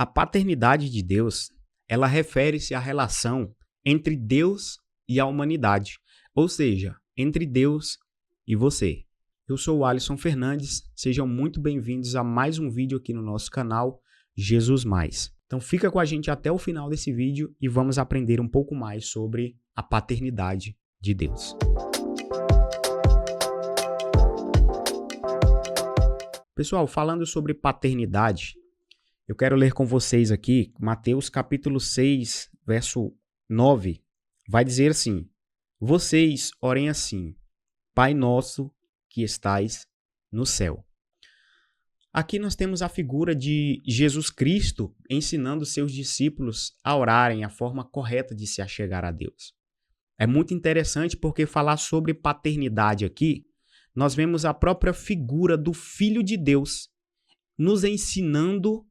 A paternidade de Deus, ela refere-se à relação entre Deus e a humanidade, ou seja, entre Deus e você. Eu sou o Alisson Fernandes, sejam muito bem-vindos a mais um vídeo aqui no nosso canal Jesus Mais. Então fica com a gente até o final desse vídeo e vamos aprender um pouco mais sobre a paternidade de Deus. Pessoal, falando sobre paternidade, eu quero ler com vocês aqui Mateus capítulo 6, verso 9. Vai dizer assim: vocês orem assim: Pai nosso que estais no céu. Aqui nós temos a figura de Jesus Cristo ensinando seus discípulos a orarem a forma correta de se achegar a Deus. É muito interessante porque falar sobre paternidade aqui, nós vemos a própria figura do Filho de Deus nos ensinando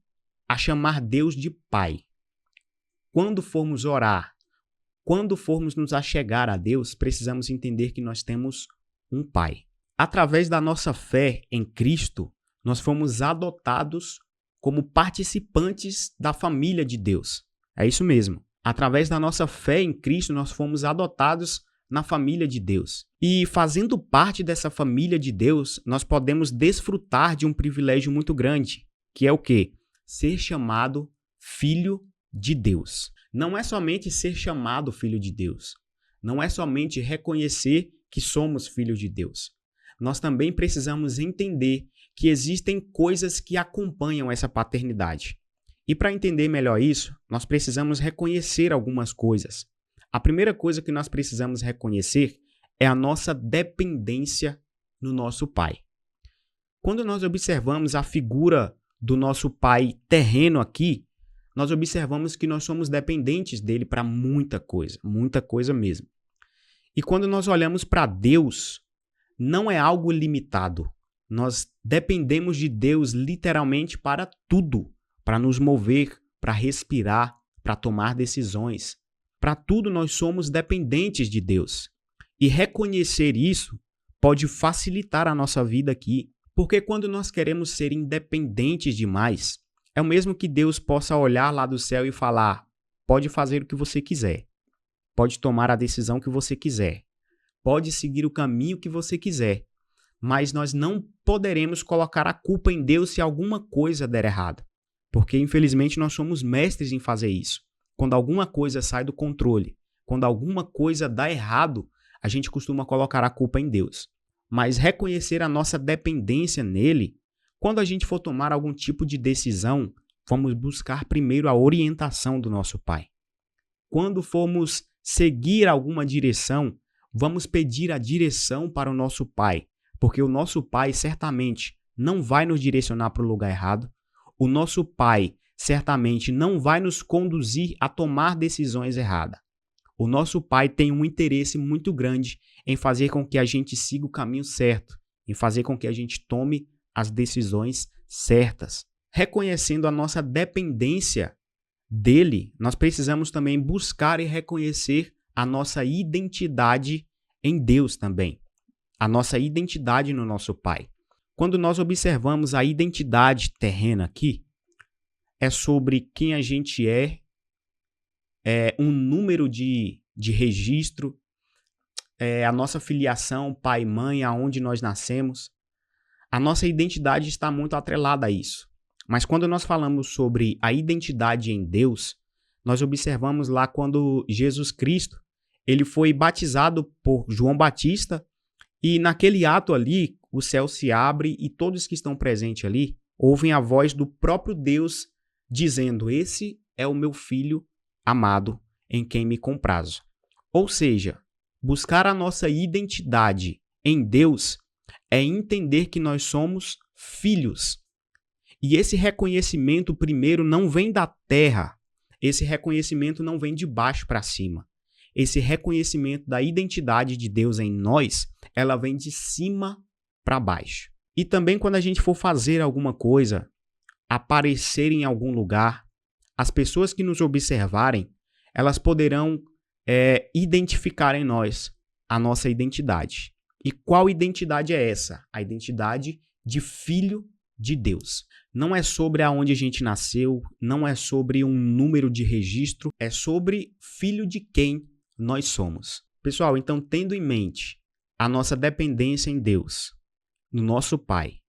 a chamar Deus de Pai. Quando formos orar, quando formos nos achegar a Deus, precisamos entender que nós temos um Pai. Através da nossa fé em Cristo, nós fomos adotados como participantes da família de Deus. É isso mesmo. Através da nossa fé em Cristo, nós fomos adotados na família de Deus. E fazendo parte dessa família de Deus, nós podemos desfrutar de um privilégio muito grande, que é o quê? Ser chamado filho de Deus. Não é somente ser chamado filho de Deus. Não é somente reconhecer que somos filhos de Deus. Nós também precisamos entender que existem coisas que acompanham essa paternidade. E para entender melhor isso, nós precisamos reconhecer algumas coisas. A primeira coisa que nós precisamos reconhecer é a nossa dependência no nosso Pai. Quando nós observamos a figura do nosso Pai terreno aqui, nós observamos que nós somos dependentes dele para muita coisa mesmo. E quando nós olhamos para Deus, não é algo limitado. Nós dependemos de Deus literalmente para tudo, para nos mover, para respirar, para tomar decisões. Para tudo nós somos dependentes de Deus. E reconhecer isso pode facilitar a nossa vida aqui, porque quando nós queremos ser independentes demais, é o mesmo que Deus possa olhar lá do céu e falar: pode fazer o que você quiser, pode tomar a decisão que você quiser, pode seguir o caminho que você quiser, mas nós não poderemos colocar a culpa em Deus se alguma coisa der errado, porque infelizmente nós somos mestres em fazer isso. Quando alguma coisa sai do controle, quando alguma coisa dá errado, a gente costuma colocar a culpa em Deus. Mas reconhecer a nossa dependência nele, quando a gente for tomar algum tipo de decisão, vamos buscar primeiro a orientação do nosso Pai. Quando formos seguir alguma direção, vamos pedir a direção para o nosso Pai, porque o nosso Pai certamente não vai nos direcionar para o lugar errado. O nosso Pai certamente não vai nos conduzir a tomar decisões erradas. O nosso Pai tem um interesse muito grande em fazer com que a gente siga o caminho certo, em fazer com que a gente tome as decisões certas. Reconhecendo a nossa dependência dele, nós precisamos também buscar e reconhecer a nossa identidade em Deus também. A nossa identidade no nosso Pai. Quando nós observamos a identidade terrena aqui, é sobre quem a gente é um número de registro, a nossa filiação, pai e mãe, aonde nós nascemos. A nossa identidade está muito atrelada a isso. Mas quando nós falamos sobre a identidade em Deus, nós observamos lá quando Jesus Cristo ele foi batizado por João Batista e naquele ato ali, o céu se abre e todos que estão presentes ali ouvem a voz do próprio Deus dizendo: esse é o meu filho amado, em quem me comprazo. Ou seja, buscar a nossa identidade em Deus é entender que nós somos filhos. E esse reconhecimento primeiro não vem da terra, esse reconhecimento não vem de baixo para cima. Esse reconhecimento da identidade de Deus em nós, ela vem de cima para baixo. E também quando a gente for fazer alguma coisa, aparecer em algum lugar, as pessoas que nos observarem, elas poderão identificar em nós a nossa identidade. E qual identidade é essa? A identidade de filho de Deus. Não é sobre aonde a gente nasceu, não é sobre um número de registro, é sobre filho de quem nós somos. Pessoal, então tendo em mente a nossa dependência em Deus, no nosso Pai,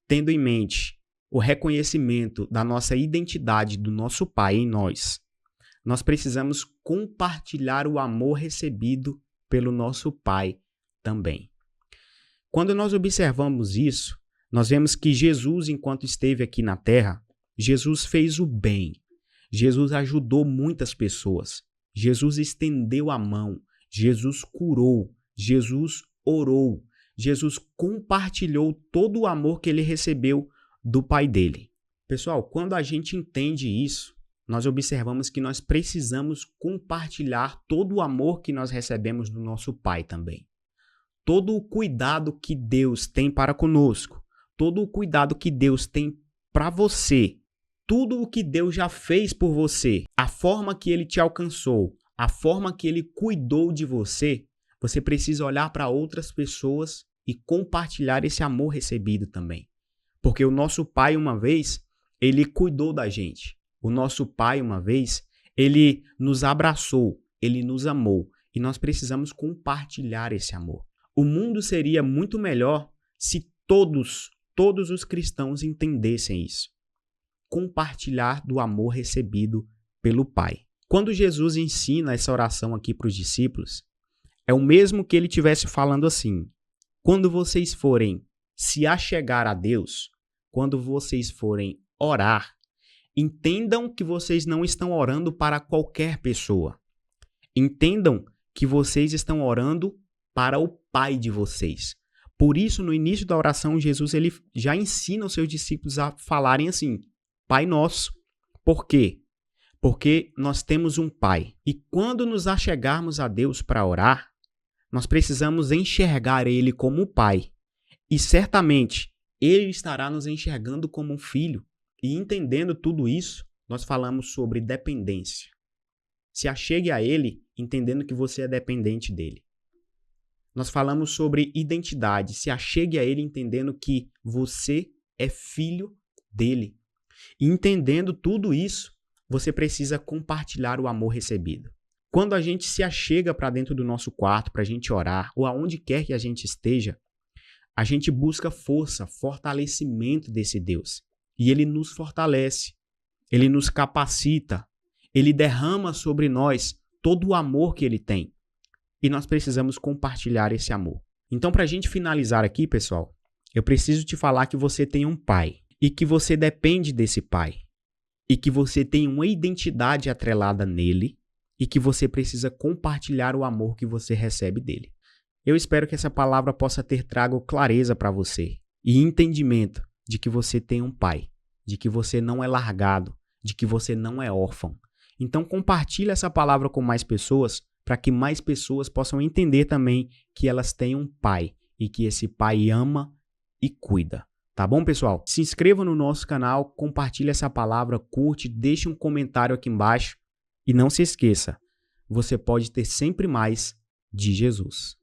tendo em mente o reconhecimento da nossa identidade do nosso Pai em nós, nós precisamos compartilhar o amor recebido pelo nosso Pai também. Quando nós observamos isso, nós vemos que Jesus, enquanto esteve aqui na Terra, Jesus fez o bem. Jesus ajudou muitas pessoas. Jesus estendeu a mão. Jesus curou. Jesus orou. Jesus compartilhou todo o amor que ele recebeu do Pai dele. Pessoal, quando a gente entende isso, nós observamos que nós precisamos compartilhar todo o amor que nós recebemos do nosso Pai também. Todo o cuidado que Deus tem para conosco, todo o cuidado que Deus tem para você, tudo o que Deus já fez por você, a forma que ele te alcançou, a forma que ele cuidou de você, você precisa olhar para outras pessoas e compartilhar esse amor recebido também. Porque o nosso Pai, uma vez, ele cuidou da gente. O nosso Pai, uma vez, ele nos abraçou, ele nos amou e nós precisamos compartilhar esse amor. O mundo seria muito melhor se todos os cristãos entendessem isso. Compartilhar do amor recebido pelo Pai. Quando Jesus ensina essa oração aqui para os discípulos, é o mesmo que ele estivesse falando assim: quando vocês forem se achegar a Deus, quando vocês forem orar, entendam que vocês não estão orando para qualquer pessoa. Entendam que vocês estão orando para o Pai de vocês. Por isso, no início da oração, Jesus ele já ensina os seus discípulos a falarem assim: Pai Nosso. Por quê? Porque nós temos um Pai. E quando nos achegarmos a Deus para orar, nós precisamos enxergar Ele como Pai. E certamente, Ele estará nos enxergando como um filho. E entendendo tudo isso, nós falamos sobre dependência. Se achegue a Ele entendendo que você é dependente dEle. Nós falamos sobre identidade. Se achegue a Ele entendendo que você é filho dEle. E entendendo tudo isso, você precisa compartilhar o amor recebido. Quando a gente se achega para dentro do nosso quarto para a gente orar, ou aonde quer que a gente esteja, a gente busca força, fortalecimento desse Deus. E Ele nos fortalece, Ele nos capacita, Ele derrama sobre nós todo o amor que Ele tem. E nós precisamos compartilhar esse amor. Então, para a gente finalizar aqui, pessoal, eu preciso te falar que você tem um Pai e que você depende desse Pai e que você tem uma identidade atrelada nele e que você precisa compartilhar o amor que você recebe dele. Eu espero que essa palavra possa ter trago clareza para você e entendimento de que você tem um Pai, de que você não é largado, de que você não é órfão. Então, compartilhe essa palavra com mais pessoas para que mais pessoas possam entender também que elas têm um Pai e que esse Pai ama e cuida. Tá bom, pessoal? Se inscreva no nosso canal, compartilhe essa palavra, curte, deixe um comentário aqui embaixo e não se esqueça, você pode ter sempre mais de Jesus.